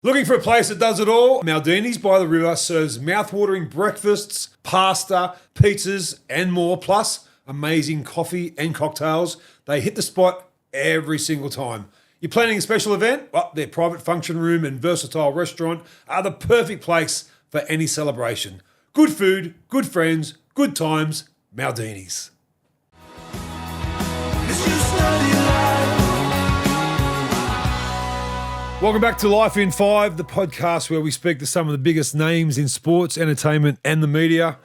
Looking for a place that does it all? Maldini's by the River serves mouth-watering breakfasts, pasta, pizzas and more, plus amazing coffee and cocktails. They hit the spot every single time. You're planning a special event? Well, their private function room and versatile restaurant are the perfect place for any celebration. Good food, good friends, good times, Maldini's. Welcome back to Life in 5, the podcast where we speak to some of the biggest names in sports, entertainment and the media.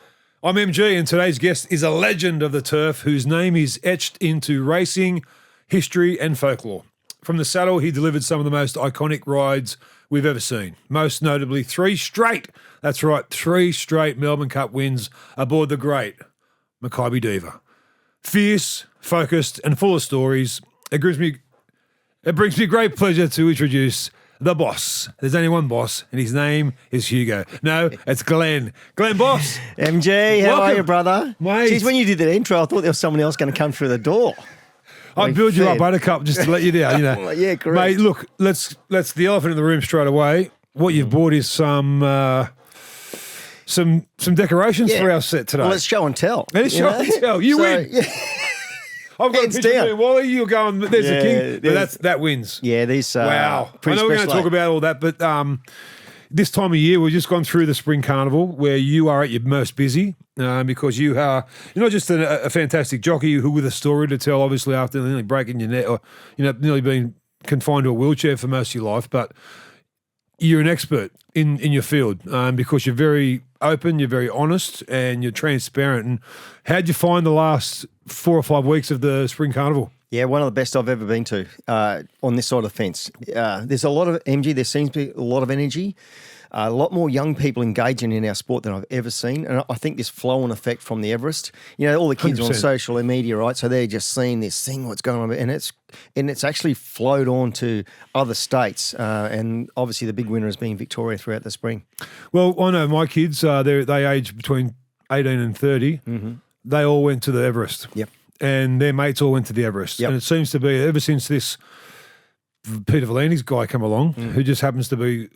I'm MG and today's guest is a legend of the turf whose name is etched into racing, history and folklore. From the saddle, he delivered some of the most iconic rides we've ever seen. Most notably, 3 straight Melbourne Cup wins aboard the great Makybe Diva. Fierce, focused and full of stories. It brings me great pleasure to introduce the boss. There's only one boss, and his name is Hugo. No, it's Glen. Glen Boss. MG, how are you, brother? Mate. Jeez, when you did that intro, I thought there was someone else going to come through the door. I build you up, Buttercup, just to let you down. You know. Yeah, correct. Mate, look, let's the elephant in the room straight away. What you've bought is some decorations for our set today. Well, it's show and tell. And it's show and tell. You win. Yeah. I've got Hands a picture down. of you, Wally. You're going, there's the king. Yeah, But that wins. Yeah, these Wow. I pretty know we're going to special, talk about all that, but this time of year, we've just gone through the Spring Carnival where you are at your most busy because you're not just a fantastic jockey who with a story to tell, obviously, after nearly breaking your neck or nearly being confined to a wheelchair for most of your life, but you're an expert in your field because you're very open, you're very honest, and you're transparent. And how'd you find the last 4 or 5 weeks of the Spring Carnival? Yeah, one of the best I've ever been to on this side of the fence. There's a lot of MG. There seems to be a lot of energy. A lot more young people engaging in our sport than I've ever seen. And I think this flow-on effect from the Everest, all the kids 100%. Are on social media, right? So they're just seeing this, seeing what's going on. And it's actually flowed on to other states. And obviously the big winner has been Victoria throughout the spring. Well, I know my kids, they age between 18 and 30. Mm-hmm. They all went to the Everest. Yep. And their mates all went to the Everest. Yep. And it seems to be, ever since this Peter Vellini's guy come along, who just happens to be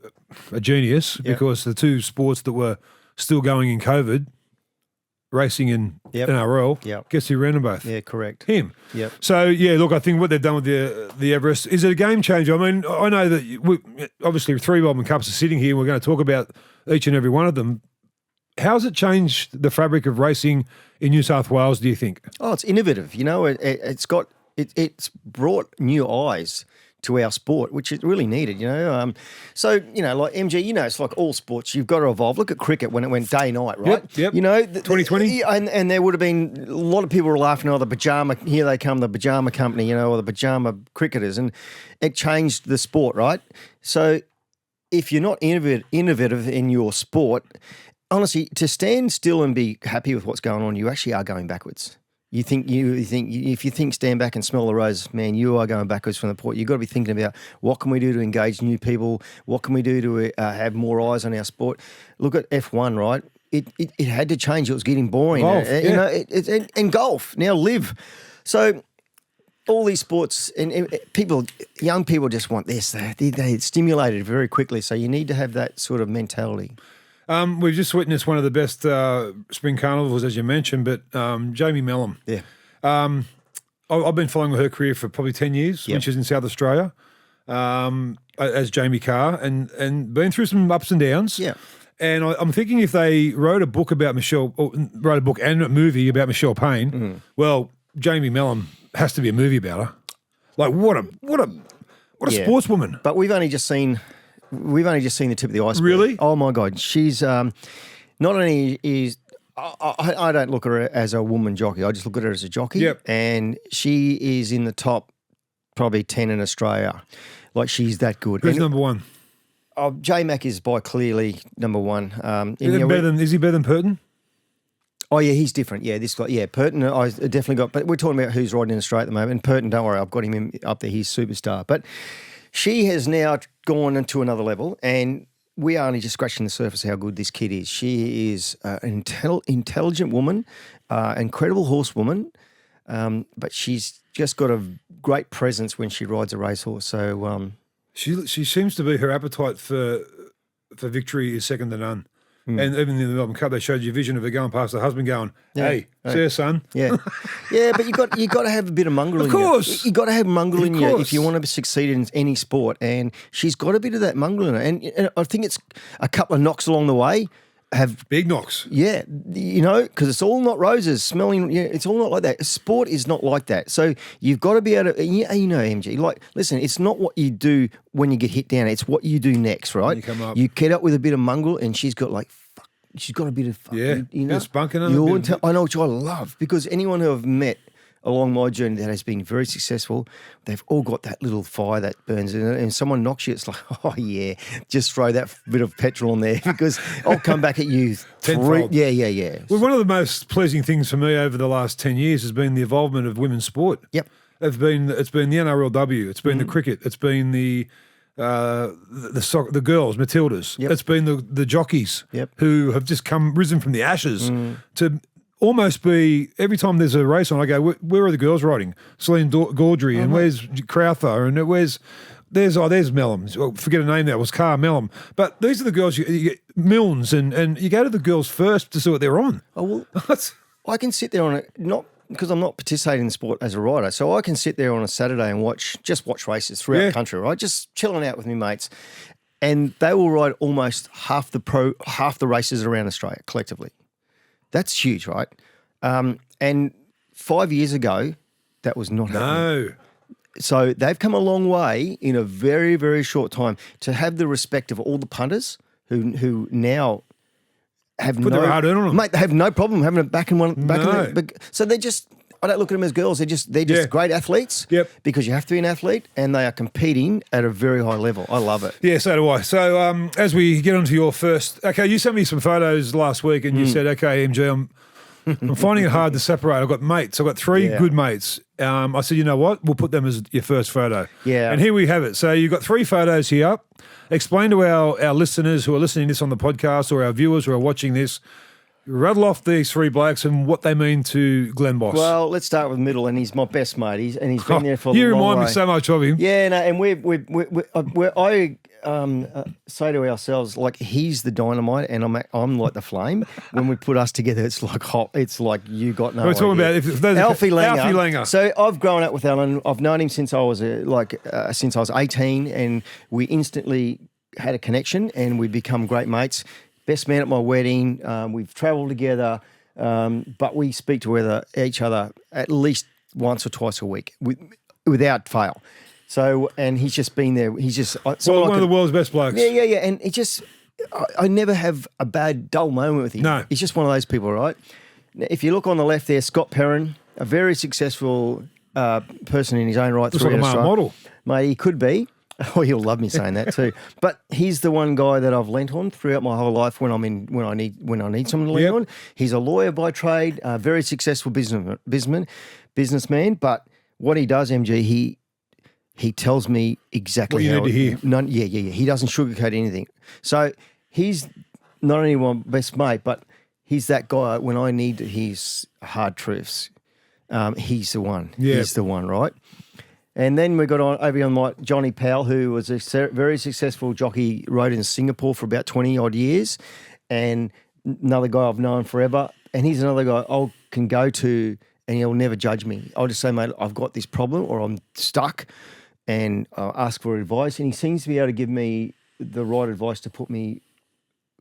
a genius because the 2 sports that were still going in COVID, racing and NRL, guess who ran them both? Yeah, correct. Him. Yep. So, look, I think what they've done with the Everest, is it a game changer? I mean, I know that obviously 3 Melbourne Cups are sitting here and we're going to talk about each and every one of them. How's it changed the fabric of racing in New South Wales, do you think? Oh, it's innovative. It's brought new eyes to our sport, which is really needed, So, like MG, it's like all sports, you've got to evolve. Look at cricket when it went day-night, right? Yep. 2020. And there would have been, a lot of people were laughing, here they come, the pajama company, or the pajama cricketers, and it changed the sport, right? So if you're not innovative in your sport, honestly, to stand still and be happy with what's going on, you actually are going backwards. You think if you think stand back and smell the roses, man, you are going backwards from the point. You've got to be thinking about what can we do to engage new people? What can we do to have more eyes on our sport? Look at F1, right? It had to change. It was getting boring. Golf, and golf now live. So all these sports and young people just want this. They're stimulated very quickly. So you need to have that sort of mentality. We've just witnessed one of the best spring carnivals, as you mentioned, but Jamie Mellon. Yeah. I've been following her career for probably 10 years when she was in South Australia as Jamie Carr and been through some ups and downs. Yeah. And I'm thinking if they wrote a book about wrote a book and a movie about Michelle Payne, well, Jamie Mellon has to be a movie about her. Like what a sportswoman. But we've only just seen the tip of the iceberg. Really? Oh my God, she's not only is I don't look at her as a woman jockey. I just look at her as a jockey. Yep. And she is in the top probably 10 in Australia. Like she's that good. Who's number one? J-Mac is by clearly number one. Is he better than Purton? Oh yeah, he's different. Yeah, this guy. Yeah, Purton. I definitely got. But we're talking about who's riding in Australia at the moment. And Purton, don't worry, I've got him up there. He's superstar. But she has now gone into another level, and we are only just scratching the surface of how good this kid is. She is an intelligent woman, incredible horsewoman, but she's just got a great presence when she rides a racehorse. So She seems to be, her appetite for victory is second to none. And even in the Melbourne Cup, they showed you a vision of her going past her husband going, hey, see her son? Yeah. Yeah, but you got to have a bit of mongrel in you. Of course. You got to have mongrel in you if you want to succeed in any sport. And she's got a bit of that mongrel in her. And I think it's a couple of knocks along the way. Have big knocks. Yeah, because it's all not roses, smelling, it's all not like that. Sport is not like that. So you've got to be able to, MG, like, listen, it's not what you do when you get hit down, it's what you do next, right? You come up. You get up with a bit of mongrel and she's got she's got a bit of fuck. Yeah, bit of spunk in her. I know, which I love, because anyone who I've met along my journey that has been very successful, they've all got that little fire that burns in it. And someone knocks you, it's like, oh yeah, just throw that bit of petrol on there because I'll come back at you. Tenfold. Yeah. Well, one of the most pleasing things for me over the last 10 years has been the involvement of women's sport. Yep. It's been the NRLW, it's been the cricket, it's been the soccer, the girls, Matildas. Yep. It's been the jockeys who have just risen from the ashes to almost be, every time there's a race on, I go, where are the girls riding? Celine Gaudry, and where's Crowther, and there's Mellum. Well, forget her name now, it was Car Mellum. But these are the girls, you get Milnes, and you go to the girls first to see what they're on. Oh, well, I can sit there on it, not because I'm not participating in the sport as a rider, so I can sit there on a Saturday and watch races throughout the country, right? Just chilling out with my mates. And they will ride almost half the races around Australia collectively. That's huge, right? And 5 years ago, that was not happening. So they've come a long way in a very, very short time to have the respect of all the punters who now have Put their hard earned on them. Mate, they have no problem having it back in one. So they just, I don't look at them as girls. They're just great athletes. Yep. Because you have to be an athlete, and they are competing at a very high level. I love it. Yeah, so do I. So as we get onto your first, okay, you sent me some photos last week, and you said, okay, MG, I'm finding it hard to separate. I've got mates. I've got three good mates. I said, you know what? We'll put them as your first photo. Yeah. And here we have it. So you've got 3 photos here. Explain to our listeners who are listening to this on the podcast, or our viewers who are watching this, rattle off these 3 blokes and what they mean to Glen Boss. Well, let's start with middle, and he's my best mate. He's been there for a long way. You remind me so much of him. Yeah, no, and I say to ourselves, like, he's the dynamite and I'm like the flame. When we put us together, it's like hot. It's like you got no idea. We're talking about Alfie Langer. Alfie Langer. So I've grown up with Alan. I've known him since I was since I was 18, and we instantly had a connection, and we've become great mates. Best man at my wedding. We've travelled together, but we speak to each other at least once or twice a week without fail. So, and he's just been there. He's just one of the world's best blokes. Yeah. And it just, I never have a dull moment with him. No. He's just one of those people, right? Now, if you look on the left there, Scott Perrin, a very successful person in his own right. Looks like a male model. Mate, he could be. Oh, he'll love me saying that too. But he's the one guy that I've lent on throughout my whole life when I need someone to lean on. He's a lawyer by trade, a very successful businessman. But what he does, MG, he tells me exactly what you need to hear. Yeah. He doesn't sugarcoat anything. So he's not only my best mate, but he's that guy when I need his hard truths. He's the one. Yeah. He's the one, right? And then we got over on Johnny Powell, who was a very successful jockey, rode in Singapore for about 20-odd years, and another guy I've known forever. And he's another guy I can go to, and he'll never judge me. I'll just say, mate, I've got this problem, or I'm stuck, and I'll ask for advice. And he seems to be able to give me the right advice to put me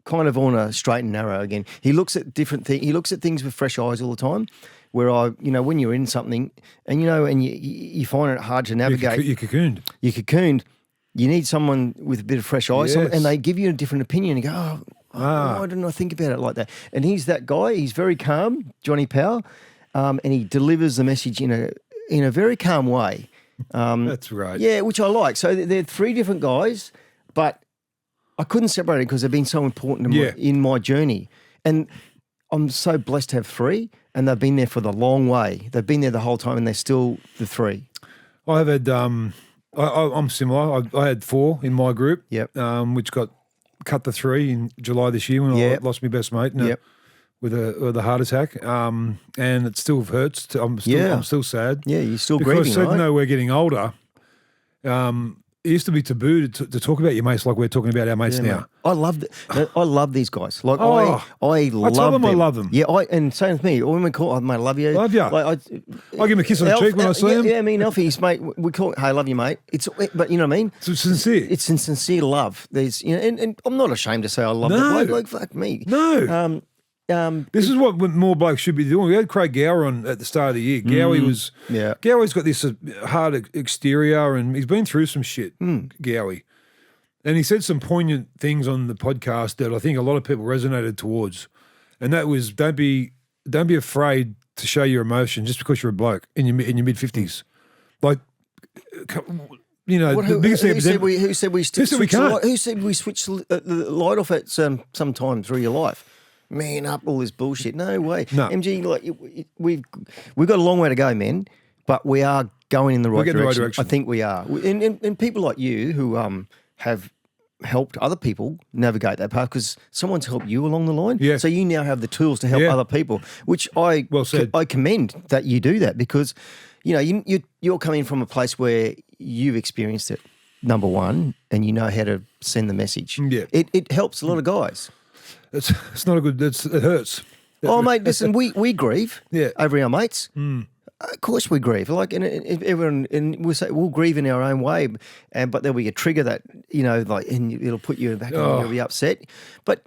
kind of on a straight and narrow again. He looks at different things. He looks at things with fresh eyes all the time. Where when you're in something and you find it hard to navigate. You're cocooned. You need someone with a bit of fresh eyes, Yes. and they give you a different opinion. And you go, why didn't I think about it like that? And he's that guy. He's very calm, Johnny Powell, and he delivers the message in a very calm way. That's right. Yeah, which I like. So they're 3 different guys, but I couldn't separate it because they've been so important in my journey. And I'm so blessed to have 3, and they've been there for the long way. They've been there the whole time, and they're still the 3. I've had, I'm similar. I had 4 in my group, which got cut to 3 in July this year when I lost my best mate with a heart attack, and it still hurts. I'm still sad. Yeah, you're still because grieving, even right? though we're getting older, used to be taboo to talk about your mates like we're talking about our mates now. Mate. I love these guys. Like Oh, I love tell them them. I love them. Yeah, and same with me. When we call, oh, mate, I love you. Love ya. Like, I give him a kiss on the cheek when I see him. Yeah, me and Alfie's mate. We call, hey, love you, mate. But you know what I mean. It's sincere. It's in sincere love. There's, and I'm not ashamed to say I love No. the bloke. Like, fuck me. No. This is what more blokes should be doing. We had Craig Gower on at the start of the year. Gower's got this hard exterior, and he's been through some shit, Gowie. And he said some poignant things on the podcast that I think a lot of people resonated towards. And that was, don't be afraid to show your emotion just because you're a bloke in your mid-50s. Like, the biggest thing. Who said we switch can't? the light? Who said we switch the light off at some time through your life? Man up, all this bullshit. No way. No. MG, like we've got a long way to go, man. But we are going in the right direction. I think we are. And people like you who have helped other people navigate that path because someone's helped you along the line. Yeah. So you now have the tools to help other people, which I commend that you do that because, you're coming from a place where you've experienced it, number one, and you know how to send the message. Yeah. It helps a lot of guys. It's not a good. It hurts. Oh, mate, listen, we grieve over our mates. Of course we grieve. Like, and everyone, and we'll grieve in our own way, but there'll be a trigger that, and it'll put you back and you'll be upset. But,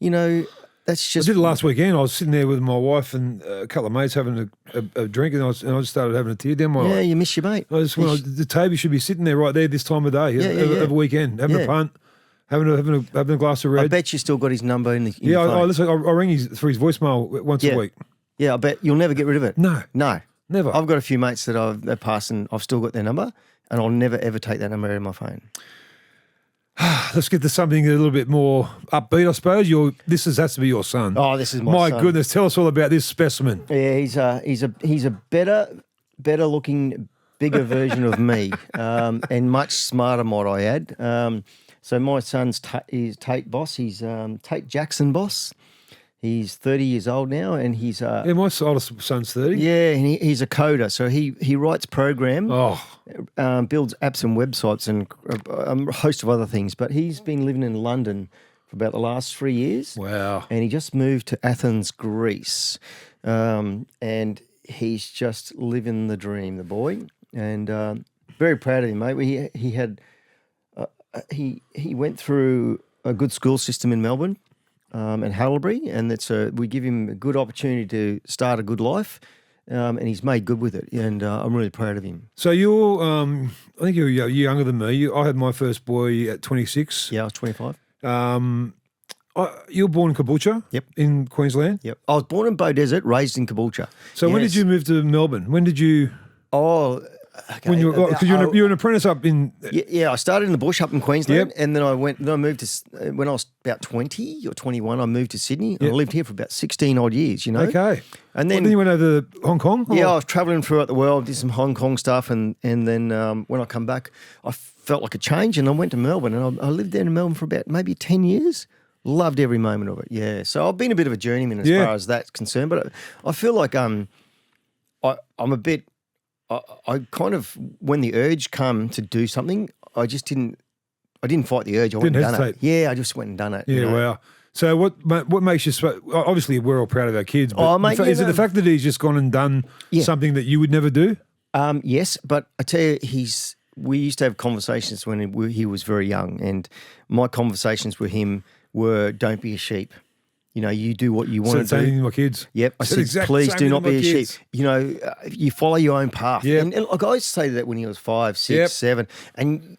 that's just. I did it last weekend. I was sitting there with my wife and a couple of mates having a drink, and I just started having a tear down my eye. Yeah, you miss your mate. The Toby should be sitting there right there this time of day, every weekend, having a punt. Having a glass of red. I bet you still got his number in the phone. I ring through his voicemail once a week. Yeah, I bet you'll never get rid of it. No, never. I've got a few mates that they're passing. I've still got their number, and I'll never ever take that number out of my phone. Let's get to something a little bit more upbeat, I suppose. This has to be your son. Oh, this is my son. My goodness, tell us all about this specimen. Yeah, he's a better looking, bigger version of me, and much smarter, might I add. So my son's is Tate Boss. He's Tate Jackson Boss. He's 30 years old now, and he's my oldest son's 30. Yeah, and he's a coder. So he writes program, builds apps and websites, and a host of other things. But he's been living in London for about the last 3 years. Wow! And he just moved to Athens, Greece, and he's just living the dream, the boy. And very proud of him, mate. He had. He went through a good school system in Melbourne and Haileybury, and we give him a good opportunity to start a good life, and he's made good with it, and I'm really proud of him. So you're, I think you're younger than me. I had my first boy at 26. Yeah, I was 25. You were born in Caboolture? Yep. In Queensland? Yep. I was born in Beaudesert, raised in Caboolture. So when did you move to Melbourne? When did you... Okay. When because you're an apprentice up in... Yeah, I started in the bush up in Queensland, and then I moved to, when I was about 20 or 21, I moved to Sydney, and I lived here for about 16 odd years, Okay. And then you went over to Hong Kong? Yeah, I was travelling throughout the world, did some Hong Kong stuff, and then when I come back, I felt like a change, and I went to Melbourne, and I lived there in Melbourne for about maybe 10 years. Loved every moment of it, yeah. So I've been a bit of a journeyman as far as that's concerned, but I feel like I'm a bit... I kind of, when the urge come to do something, I didn't fight the urge. I went and done it. Yeah, I just went and done it. Yeah, wow. So what makes you, obviously we're all proud of our kids, but is it the fact that he's just gone and done something that you would never do? Yes, but I tell you, we used to have conversations when he was very young, and my conversations with him were, don't be a sheep. You do what you want to do. Same thing with my kids. Yep. I said, please do not be a sheep. You follow your own path. Yep. And like I used to say that when he was 5, 6, 7. And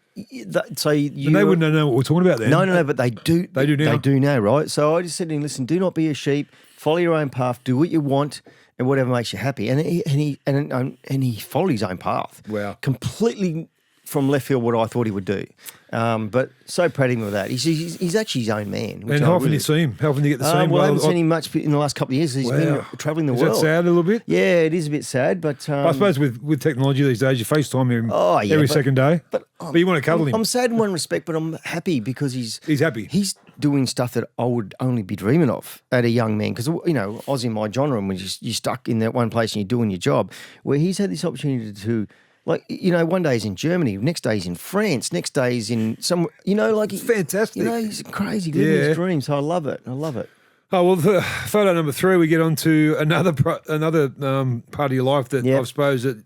so you... And they wouldn't know what we're talking about then. No, but they do. They do now. They do now, right? So I just said to him, listen, do not be a sheep. Follow your own path. Do what you want and whatever makes you happy. And he followed his own path. Wow. Completely from left field what I thought he would do. But so proud of him of that. He's actually his own man. And how often do you see him? How often do you get to see him? Well, I haven't seen him much in the last couple of years. He's been travelling the world. Is that sad a little bit? Yeah, it is a bit sad. But I suppose with technology these days, you FaceTime him every second day. But you want to cuddle him. I'm sad in one respect, but I'm happy because he's happy. He's doing stuff that I would only be dreaming of at a young man. Because, I was in my genre and when you're stuck in that one place and you're doing your job, where he's had this opportunity to Like, you know, one day he's in Germany, next day he's in France, next day he's in some, you know, like... Fantastic. You know, he's crazy, living his dreams. So I love it. I love it. Oh, well, photo number 3, we get on to another part of your life that I suppose that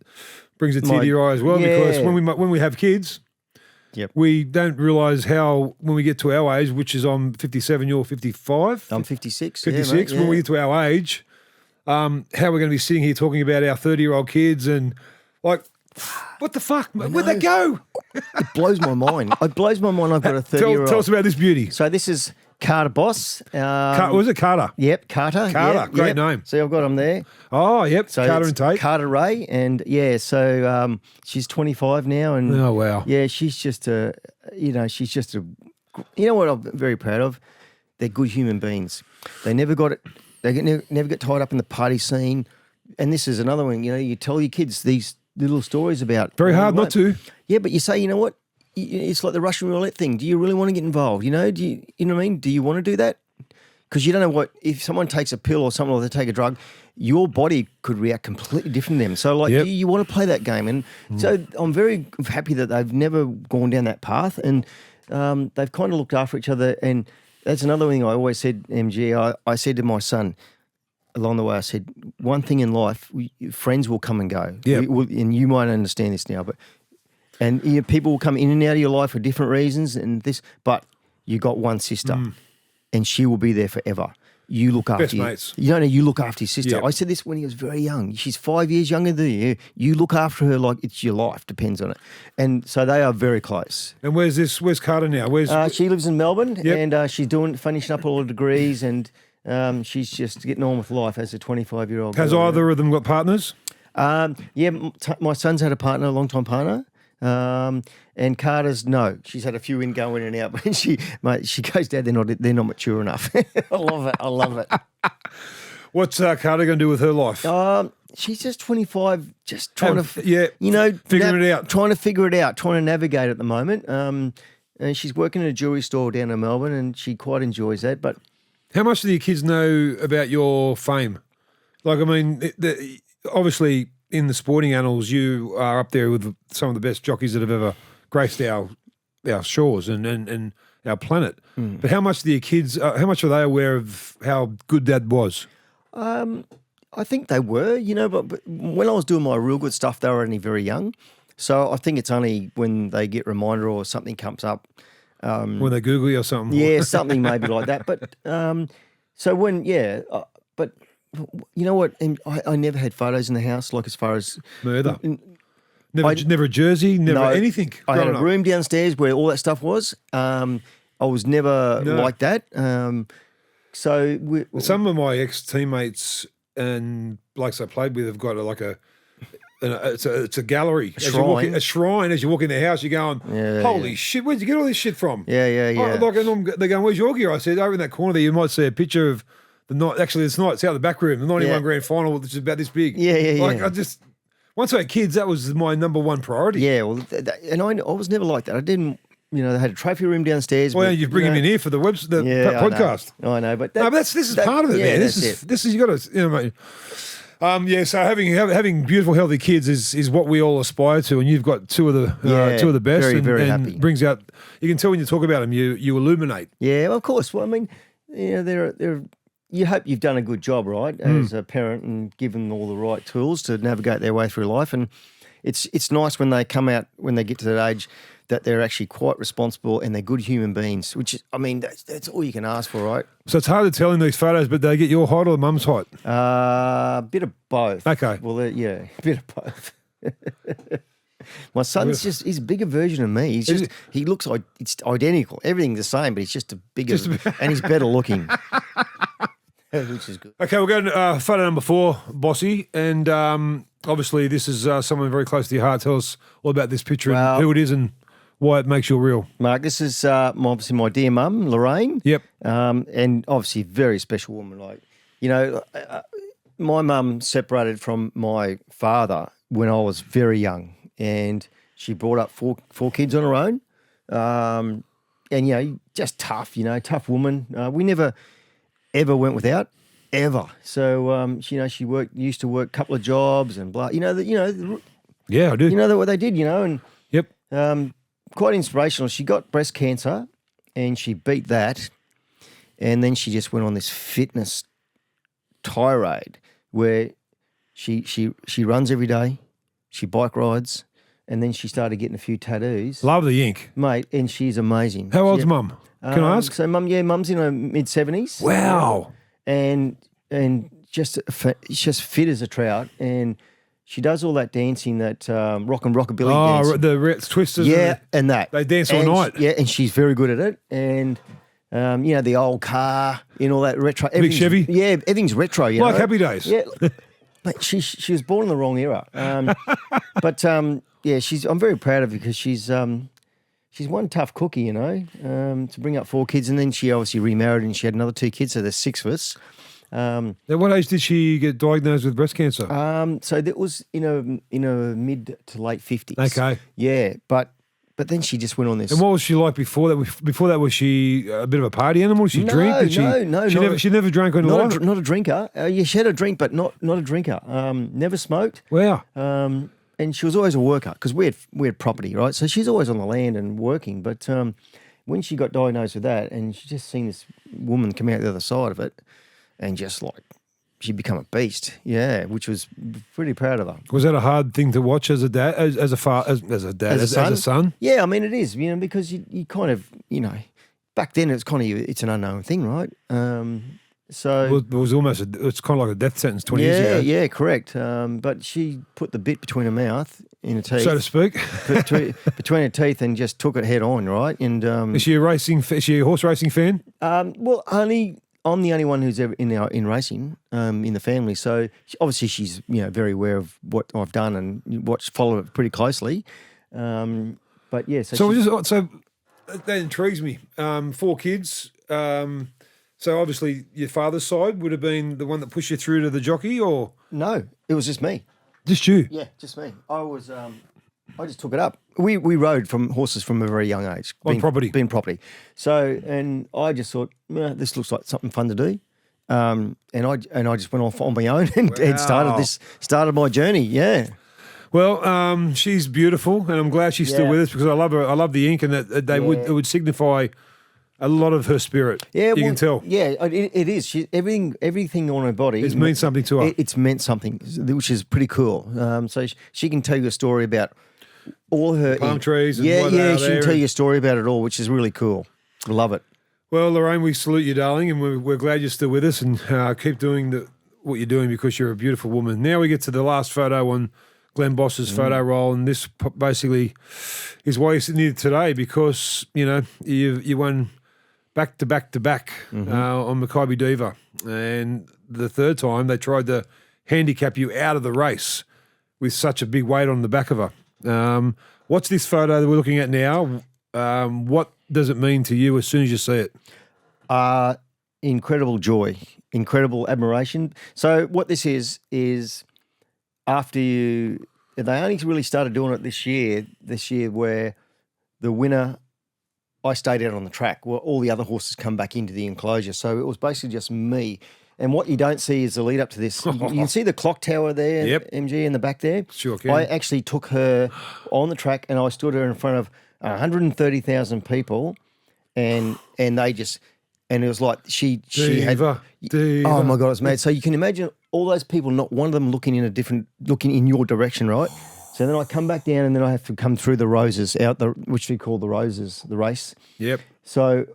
brings a tear to your eye as well, because when we have kids, we don't realise how, when we get to our age, which is I'm 57, you're 55. I'm 56. 56. When we get to our age, how we're going to be sitting here talking about our 30-year-old kids and like... What the fuck? Where'd they go? It blows my mind. It blows my mind. I've got a 30-year-old. Tell us about this beauty. So this is Makybe Boss. Was it Carter? Yep, Carter. Carter, great name. See, I've got him there. Oh, yep, so Carter and Tate. Carter Ray, and so she's 25 now, and oh wow, yeah, she's just a, you know what I'm very proud of. They're good human beings. They never got it. They never get tied up in the party scene, and this is another one. You know, you tell your kids these little stories about. Very hard not to. Yeah, but you say, you know what? It's like the Russian roulette thing. Do you really want to get involved? You know, you know what I mean? Do you want to do that? Because you don't know what, if someone takes a pill or something, or they take a drug, your body could react completely different to them. So, like, you want to play that game. And so I'm very happy that they've never gone down that path, and they've kind of looked after each other. And that's another thing I always said, MG, I said to my son, along the way, I said, one thing in life, friends will come and go. Yep. And you might understand this now, and you know, people will come in and out of your life for different reasons, but you got one sister, and she will be there forever. You look after Best mates. You look after your sister. Yep. I said this when he was very young. She's 5 years younger than you. You look after her like it's your life, depends on it. And so they are very close. And where's Carter now? She lives in Melbourne, and she's finishing up all her degrees, and she's just getting on with life as a 25-year-old. Has either of them got partners? My son's had a partner, a long-time partner. And Carter's, no. She's had a few in and out, but she goes, Dad, they're not mature enough. I love it. What's Carter going to do with her life? She's just 25, just trying to figure it out. Trying to figure it out, trying to navigate at the moment. And she's working in a jewelry store down in Melbourne, and she quite enjoys that. But how much do your kids know about your fame? Like, I mean, obviously in the sporting annals, you are up there with some of the best jockeys that have ever graced our shores and our planet. But how much do your kids? How much are they aware of how good Dad was? I think they were, you know, but when I was doing my real good stuff, they were only very young. So I think it's only when they get reminder or something comes up. When they Google you or something. Yeah, something maybe like that. But so when, but you know what? I never had photos in the house, like as far as murder. Never a jersey, never anything. I had a room downstairs where all that stuff was. I was never like that. So some of my ex-teammates and blokes I played with have got it's a gallery, a shrine. As you walk in the house, you're going, holy shit, where'd you get all this shit from? Yeah. They're going, where's your gear? I said, over in that corner there, you might see a picture of the night. Actually, it's out the back room, the 91 grand final, which is about this big. Yeah. Once I had kids, that was my number one priority. Yeah, well, and I was never like that. I didn't. You know, they had a trophy room downstairs. Well, you bring him in here for the podcast. I know, but this is part of it, man. This is you got to, you know, mate. So having beautiful, healthy kids is what we all aspire to, and you've got two of the best. Very, very and happy. Brings out. You can tell when you talk about them, you illuminate. Yeah, well, of course. Well, I mean, you know, you hope you've done a good job, right, as a parent, and given them all the right tools to navigate their way through life. And it's nice when they come out, when they get to that age, that they're actually quite responsible and they're good human beings, which is, I mean, that's all you can ask for, right? So it's hard to tell in these photos, but they get your height or mum's height? A bit of both. Okay. Well, a bit of both. My son's he's a bigger version of me. He looks like it's identical. Everything's the same, but he's just a bigger, and he's better looking. Which is good. Okay, we'll go to photo number 4, Bossy. And obviously this is someone very close to your heart. Tell us all about this picture and who it is and why it makes you real. Mark, this is obviously my dear mum, Lorraine. Yep. And obviously a very special woman. Like, you know, my mum separated from my father when I was very young, and she brought up four kids on her own. And, you know, just tough woman. We never ever went without, ever. So, she used to work a couple of jobs and blah. Yeah, I do. You know what they did, and Yep. quite inspirational. She got breast cancer and she beat that. And then she just went on this fitness tirade where she runs every day, she bike rides, and then she started getting a few tattoos. Love the ink. Mate, and she's amazing. How old's Mum? Can I ask? So mum's in her mid-70s. Wow. And just fit as a trout, and she does all that dancing, that rock and rockabilly dance. Oh, the twisters. Yeah, and that. They dance all night. Yeah, and she's very good at it. And the old car, all that retro. Big Chevy? Yeah, everything's retro, Like Happy Days. Yeah. But she was born in the wrong era. But I'm very proud of her because she's one tough cookie, to bring up 4 kids. And then she obviously remarried and she had another 2 kids, so there's 6 of us. At what age did she get diagnosed with breast cancer? So that was in her mid to late 50s. Okay. Yeah, but then she just went on this. And what was she like before that? Before that, was she a bit of a party animal? Did she drink? No. She never drank on her life? Not a drinker. She had a drink, but not a drinker. Never smoked. Wow. And she was always a worker because we had property, right? So she's always on the land and working. But when she got diagnosed with that, and she just seen this woman come out the other side of it, and just like she'd become a beast, which was pretty proud of her. Was that a hard thing to watch as a dad, as a son? Yeah, I mean it is, because you kind of, back then it's an unknown thing, right? So it was almost it's kind of like a death sentence 20 years ago. Yeah, correct. But she put the bit between her mouth in her teeth, so to speak, between her teeth, and just took it head on, right? And is she a horse racing fan? Well, I'm the only one who's ever in racing in the family, so obviously she's very aware of what I've done and follow it pretty closely. But yeah, so that intrigues me. 4 kids. So obviously your father's side would have been the one that pushed you through to the jockey, or no? It was just me. Just you? Yeah, just me. I just took it up. We rode from horses from a very young age. On property. Being property. So, and I just thought, this looks like something fun to do. And I just went off on my own and started my journey. Yeah. Well, she's beautiful, and I'm glad she's still with us because I love her. I love the ink, and that it would signify a lot of her spirit. Yeah, you can tell. Yeah, it is. Everything on her body. It means something to her. It's meant something, which is pretty cool. So she can tell you a story about all her palm trees. And she can tell you a story about it all, which is really cool. I love it. Well, Lorraine, we salute you, darling, and we're glad you're still with us, and keep doing what you're doing because you're a beautiful woman. Now we get to the last photo on Glen Boss's photo roll, and this basically is why you're sitting here today because you won back to back on Makybe Diva, and the third time they tried to handicap you out of the race with such a big weight on the back of her. What's this photo that we're looking at now? What does it mean to you as soon as you see it? Incredible joy, incredible admiration. So what this is after they only really started doing it this year where the winner, I stayed out on the track where all the other horses come back into the enclosure. So it was basically just me. And what you don't see is the lead up to this. You can see the clock tower there, MG, in the back there. Sure can. I actually took her on the track and I stood her in front of 130,000 people, and they just, and it was like she had. Oh my God, it was mad. So you can imagine all those people, not one of them looking in your direction, right? So then I come back down, and then I have to come through the roses which we call the roses, the race. Yep. So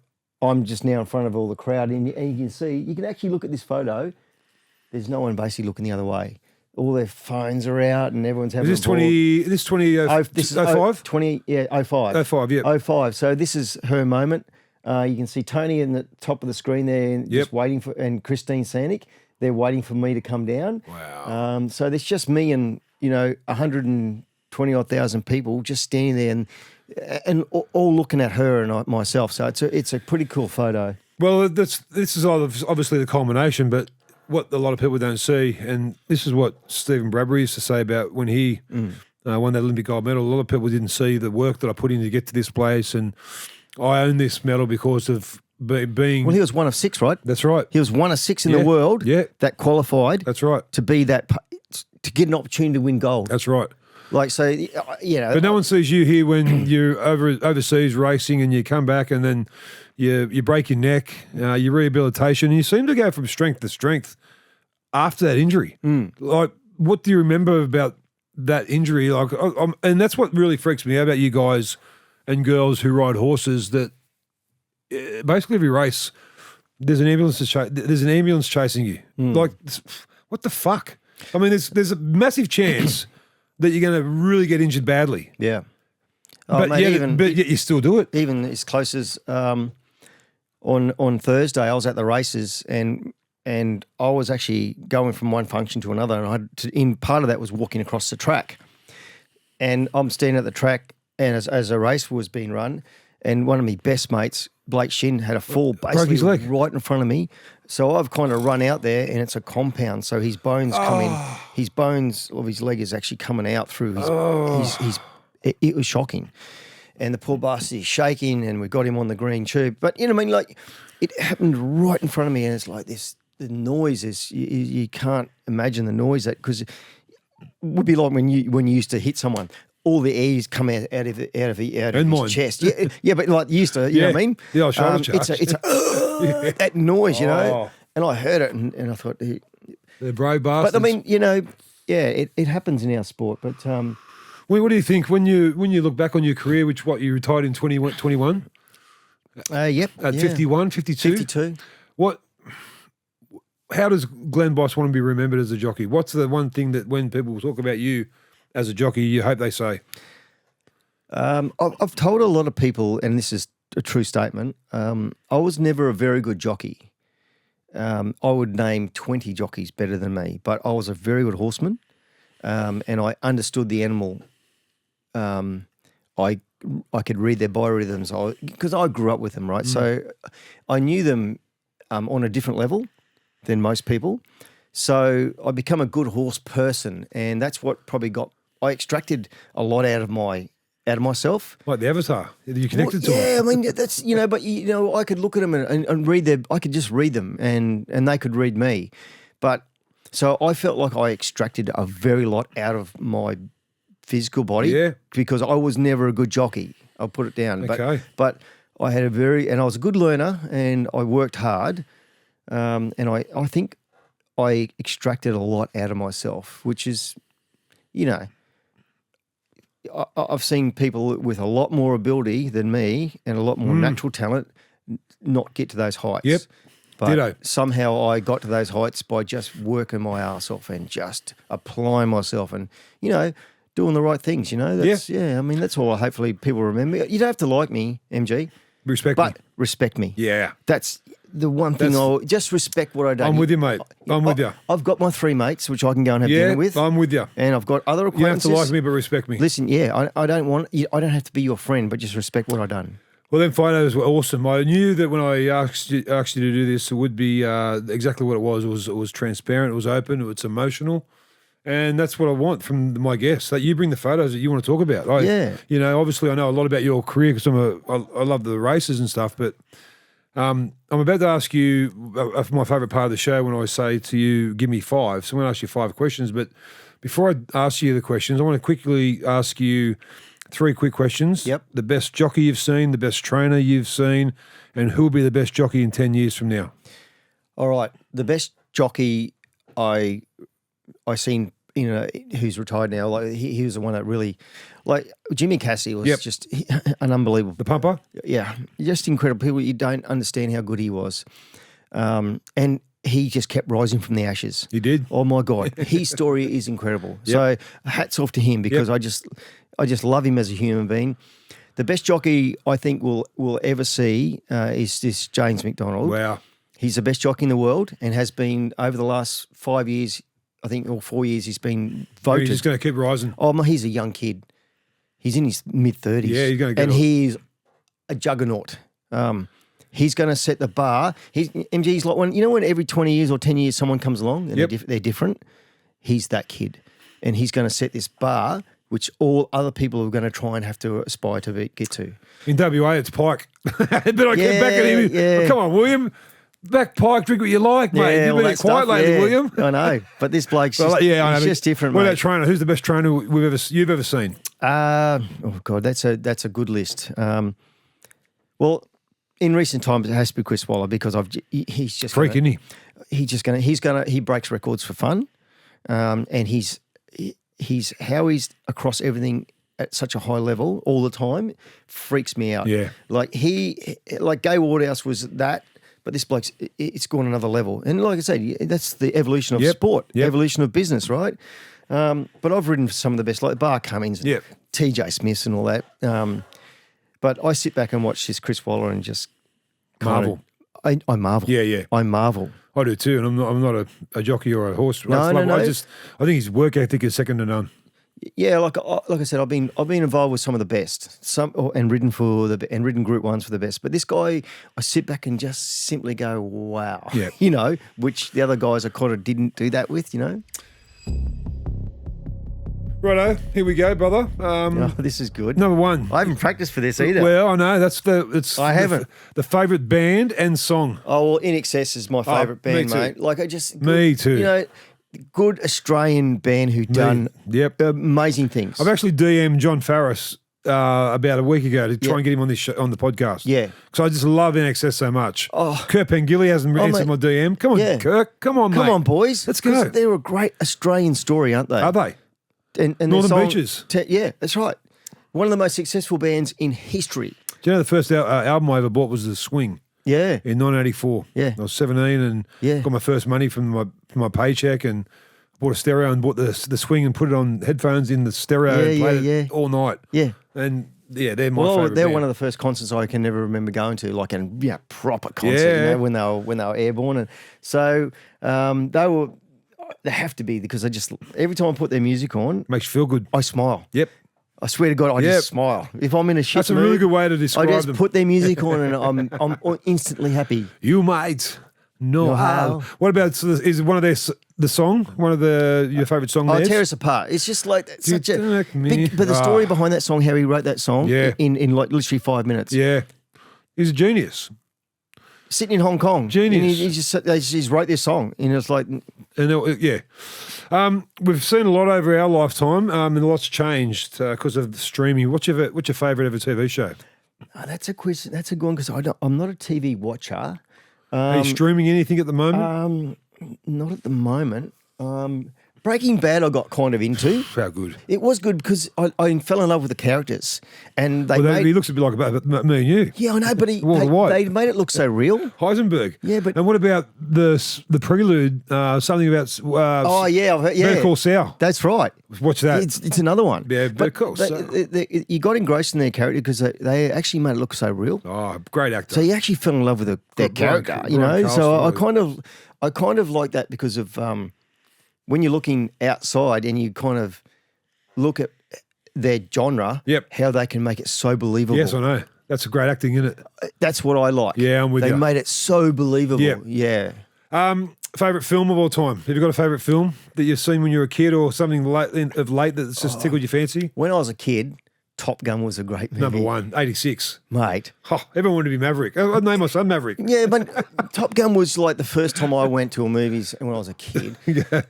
I'm just now in front of all the crowd, and you can see, you can actually look at this photo. There's no one basically looking the other way. All their phones are out, and everyone's having. Is this 05? 20, yeah, 05. 05, yeah. 05. So this is her moment. You can see Tony in the top of the screen there, just waiting for, and Christine Sanick. They're waiting for me to come down. Wow. So there's just me and 120 odd thousand people just standing there and all looking at her and myself. So it's a pretty cool photo. Well, this is obviously the culmination, but what a lot of people don't see, and this is what Stephen Bradbury used to say about when he won that Olympic gold medal. A lot of people didn't see the work that I put in to get to this place, and I own this medal because of being. Well, he was one of 6, right? That's right. He was one of 6 in the world that qualified. That's right. To be to get an opportunity to win gold. That's right. Like, so, you know. But no one sees you here when you're overseas racing and you come back and then you break your neck, your rehabilitation, and you seem to go from strength to strength after that injury. Like, what do you remember about that injury? Like, and that's what really freaks me out about you guys and girls who ride horses, that basically every race there's an ambulance chasing you. Like, what the fuck? I mean, there's a massive chance that you're going to really get injured badly. Yeah. But, yet you still do it. Even as close as on Thursday, I was at the races and I was actually going from one function to another, and in part of that was walking across the track. And I'm standing at the track, and as a race was being run, and one of my best mates, Blake Shin, had a fall basically right in front of me. So I've kind of run out there, and it's a compound. So his bones his bones of his leg is actually coming out through his it was shocking. And the poor bastard is shaking, and we got him on the green tube. But, you know what I mean? Like, it happened right in front of me, and it's like this, the noise is, you can't imagine the noise that, because it would be like when you used to hit someone. All the air's come out of his chest. Yeah, but like used to, you know what I mean? Yeah, shoulder charge. It's that noise, you know. And I heard it, and I thought, they're brave bastards. But I mean, you know, yeah, it happens in our sport. But what do you think when you look back on your career, which you retired in 21? Yep. At 51, 52? 52. How does Glen Boss want to be remembered as a jockey? What's the one thing that when people talk about you as a jockey, you hope they say? I've told a lot of people, and this is a true statement, I was never a very good jockey. I would name 20 jockeys better than me, but I was a very good horseman, and I understood the animal. I could read their biorhythms because I grew up with them, right? So I knew them on a different level than most people. So I become a good horse person, and that's what probably I extracted a lot out of myself. Like the avatar, you connected to them. Yeah, I mean, that's, you know, but, you know, I could look at them and read I could just read them, and they could read me. But so I felt like I extracted a very lot out of my physical body because I was never a good jockey. I'll put it down. Okay. But I had and I was a good learner, and I worked hard. And I think I extracted a lot out of myself, which is, you know, I've seen people with a lot more ability than me and a lot more natural talent not get to those heights. Yep. But somehow I got to those heights by just working my ass off and just applying myself and, you know, doing the right things, you know. I mean, that's all hopefully people remember. You don't have to like me, MG. Respect me. But respect me. Yeah. That's the one thing. I'll just respect what I do. I'm with you, mate. I'm with you. I've got my 3 mates, which I can go and have dinner with. I'm with you. And I've got other acquaintances. You don't have to like me, but respect me. Listen, I don't have to be your friend, but just respect what I've done. Well, them photos were awesome. I knew that when I asked you to do this, it would be exactly what it was. It was transparent. It was open. It was emotional. And that's what I want from my guests, that you bring the photos that you want to talk about. You know, obviously I know a lot about your career because I love the races and stuff, but I'm about to ask you my favourite part of the show when I say to you, give me 5. So I'm going to ask you 5 questions, but before I ask you the questions, I want to quickly ask you 3 quick questions. Yep. The best jockey you've seen, the best trainer you've seen, and who will be the best jockey in 10 years from now? All right. The best jockey I seen, you know, who's retired now, like he was the one that really, like Jimmy Cassidy was just an unbelievable. The pumper? Yeah, just incredible. People, you don't understand how good he was. And he just kept rising from the ashes. He did? Oh my God. His story is incredible. So hats off to him because I just love him as a human being. The best jockey I think we'll ever see is this James McDonald. Wow. He's the best jockey in the world and has been over the last 5 years, I think, or 4 years, he's been voted. He's just going to keep rising. Oh, he's a young kid. He's in his mid-30s. Yeah, he's going to go. And he's a juggernaut. He's going to set the bar. MG's like when every 20 years or 10 years someone comes along and they're different, he's that kid. And he's going to set this bar which all other people are going to try and have to aspire to get to. In WA, it's Pike. But I get back at him. Yeah. Oh, come on, William. Back pike, drink what you like, mate. Yeah, You've all been that quiet stuff, lately, yeah. William. I know, but this bloke's Well, just, I know, he's but just different, What mate. about trainer? Who's the best trainer you've ever seen? Oh God, that's a good list. Well, in recent times it has to be Chris Waller because he's just Freak, isn't he? He breaks records for fun, and he's how he's across everything at such a high level all the time freaks me out. Yeah. Like Gay Wardhouse was that, but this bloke's it's gone another level. And like I said, that's the evolution of sport, evolution of business, right? But I've ridden for some of the best, like Bar Cummings, and TJ Smiths and all that. But I sit back and watch this Chris Waller and just Marvel. I marvel. Yeah. I marvel. I do too, and I'm not a jockey or a horse. No. I think his work ethic is second to none. Yeah, like I said, I've been involved with some of the best, and ridden Group 1s for the best. But this guy, I sit back and just simply go, wow. Yeah. You know, which the other guys I kind of didn't do that with. You know. Righto, here we go, brother. This is good. Number one. I haven't practiced for this either. Well, I know I haven't. The favourite band and song. Oh well, In Excess is my favourite band, me too. mate. Like Me too. You know, good Australian band who done amazing things. I've actually DM'd John Farris about a week ago to try and get him on this on the podcast. Yeah. Because I just love NXS so much. Oh. Kirk Pengilly hasn't answered my DM. Come on, Kirk. Come on, mate. Come on, boys. Let's go. They're a great Australian story, aren't they? Are they? And Northern their song, Beaches. Yeah, that's right. One of the most successful bands in history. Do you know the first album I ever bought was The Swing Yeah. in 1984? Yeah. I was 17 and got my first money from my paycheck and bought a stereo and bought the Swing and put it on headphones in the stereo and played it all night. Yeah. And they're my favourite they're band. one of the first concerts I can never remember going to, like a proper concert, you know, when they were airborne. And so they have to be because every time I put their music on, Makes you feel good. I smile. Yep. I swear to God, I just smile. If I'm in a shit That's a mood, really good way to describe I just them. put their music on and I'm instantly happy. You might know how. What about, is one of the song, one of your favourite song Oh, theirs? Tear Us Apart. It's just like such a like me. big, but the story behind that song, how he wrote that song in like literally 5 minutes. Yeah. He's a genius. Sitting in Hong Kong. Genius. And they just wrote this song. And it's like, we've seen a lot over our lifetime, and a lot's changed because of streaming. What's your favourite ever TV show? that's a quiz. That's a good one because I'm not a TV watcher. Are you streaming anything at the moment? Not at the moment. Breaking Bad I got kind of into. How good. It was good because I fell in love with the characters. And he looks a bit like me and you. Yeah, I know, but Walter White. they made it look so real. Heisenberg. Yeah, but... And what about the prelude, something about Better Call Saul? That's right. Watch that. It's another one. Yeah, Better Call Saul. You got engrossed in their character because they actually made it look so real. Oh, great actor. So you actually fell in love with their character, you know? So I kind of like that because of... when you're looking outside and you kind of look at their genre, how they can make it so believable. Yes, I know. That's a great acting, isn't it? That's what I like. Yeah, I'm with you. They made it so believable. Yep. Yeah. Favourite film of all time? Have you got a favourite film that you've seen when you were a kid or something of late that's just tickled your fancy? When I was a kid, Top Gun was a great movie. Number one, 86. Mate. Oh, everyone wanted to be Maverick. I'd name my son Maverick. Yeah, but Top Gun was like the first time I went to a movies when I was a kid.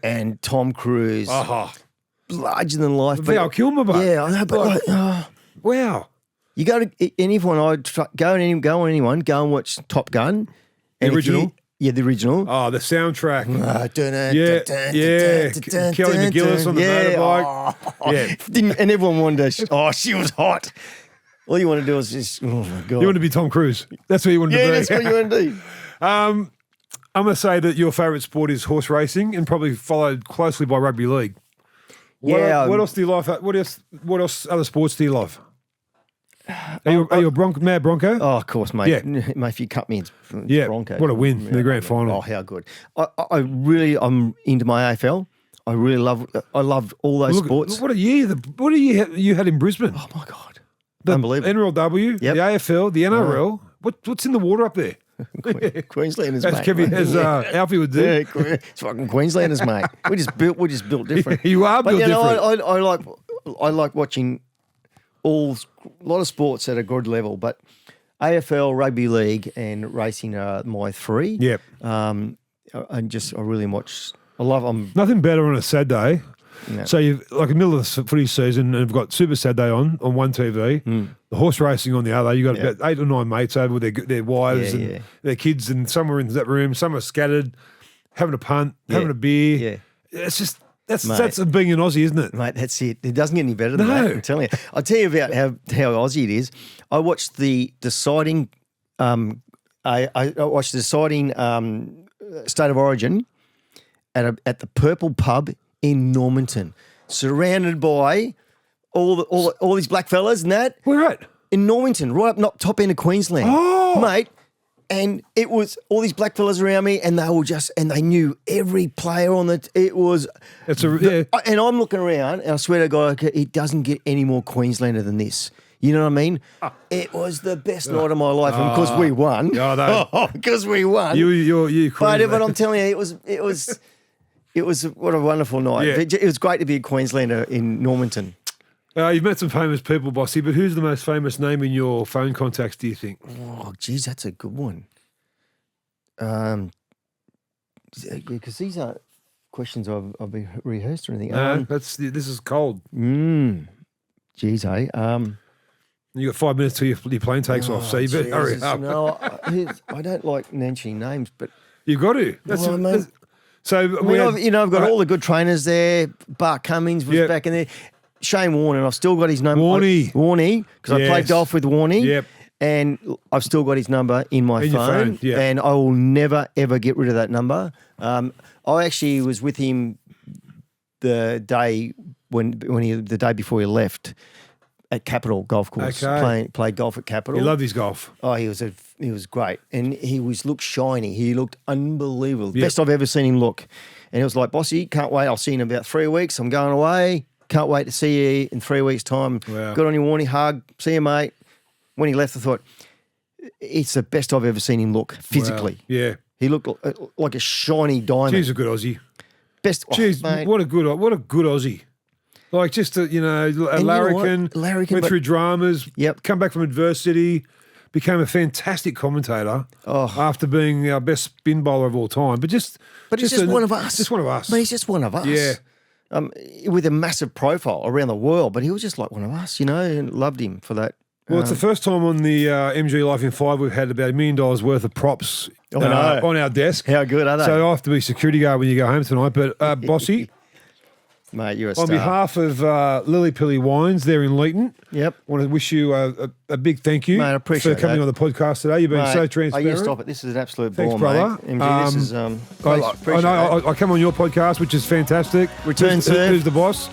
And Tom Cruise, larger than life. Val Kilmer, but yeah, I know, but wow. You go to anyone, go on anyone, go and watch Top Gun. The original? The original. Oh, the soundtrack. Yeah. Kelly McGillis on the motorbike. Yeah. And everyone wanted to, she was hot. All you want to do is just, oh my God. You want to be Tom Cruise. That's what you want to be. Yeah, that's what you want to do. I'm going to say that your favourite sport is horse racing and probably followed closely by rugby league. What else do you love? What else other sports do you love? Are you a mad Bronco? Oh, of course, mate. Yeah. Mate, if you cut me, it's Bronco. What a win in the grand final. Oh, how good. I'm into my AFL. I love all those sports. What a year. What a year you had in Brisbane. Oh, my God. The Unbelievable. NRLW, the AFL, the NRL. What's in the water up there? Queenslanders, as mate. Kevin, as Alfie would do. Yeah, it's fucking Queenslanders, mate. We just built different. You are built different. I like watching a lot of sports at a good level, but AFL, rugby league, and racing are my three. Yep. I really watch. I'm Nothing better on a Saturday. Yeah. So you've like in the middle of the footy season, and you've got Super Saturday on one TV, the horse racing on the other. You got about 8 or 9 mates over with their wives and their kids, and some are in that room, some are scattered, having a punt, having a beer. Yeah. It's just that's being an Aussie, isn't it? Mate, that's it. It doesn't get any better than that. I'm telling you. I'll tell you about how Aussie it is. I watched the deciding. I watched the deciding State of Origin at the Purple Pub in Normanton, surrounded by all these black fellas and that. Where at? In Normanton, right up top end of Queensland, mate. And it was all these black fellas around me, and they knew every player on the. It was. And I'm looking around, and I swear to God, it doesn't get any more Queenslander than this. You know what I mean? It was the best night of my life, and because we won. Because we won. You. But I'm telling you, it was what a wonderful night. Yeah. It was great to be a Queenslander in Normanton. You've met some famous people, Bossy, but who's the most famous name in your phone contacts, do you think? Oh, geez, that's a good one. Because these aren't questions I've been rehearsed or anything. No, this is cold. Geez, hey. You got 5 minutes till your plane takes off, so you better hurry up. No, I don't like mentioning names, but you've got to. I've got all the good trainers there. Bart Cummings was back in there. Shane Warne, and I've still got his number. Warnie, because I played golf with Warnie. Yep. And I've still got his number in my phone. And I will never, ever get rid of that number. I actually was with him the day the day before he left at Capital Golf Course. Played golf at Capital. He loved his golf. Oh, he was great. And he looked shiny. He looked unbelievable. Best I've ever seen him look. And he was like, Bossy, can't wait. I'll see you in about 3 weeks. I'm going away. Can't wait to see you in 3 weeks' time. Wow. Good on you, Warnie. Hug. See you, mate. When he left, I thought, it's the best I've ever seen him look physically. Wow. Yeah. He looked like a shiny diamond. He's a good Aussie. Best. Jeez, what a good Aussie. Like just a larrikin, went through dramas, come back from adversity, became a fantastic commentator after being our best spin bowler of all time. But he's just one of us. Just one of us. But he's just one of us. Yeah. With a massive profile around the world, but he was just like one of us, and loved him for that. Well, it's the first time on the MG Life in 5 we've had about $1 million worth of props on our desk. How good are they? So I have to be security guard when you go home tonight. But Bossy, mate, you're a star. On behalf of Lily Pilly Wines there in Leeton, I want to wish you a big thank you, mate, I appreciate for coming on the podcast today. You've been so transparent. You stop it. This is an absolute Thanks, ball, brother. Mate. MG, this is I know I come on your podcast, which is fantastic. Who's the boss?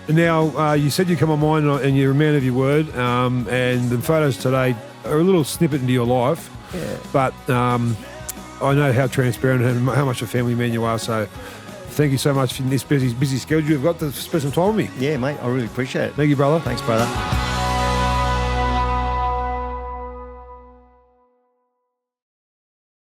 And now you said you come on mine, and you're a man of your word. And the photos today are a little snippet into your life, but I know how transparent and how much a family man you are. So thank you so much for this busy schedule you've got to spend some time with me. Yeah, mate, I really appreciate it. Thank you, brother. Thanks, brother.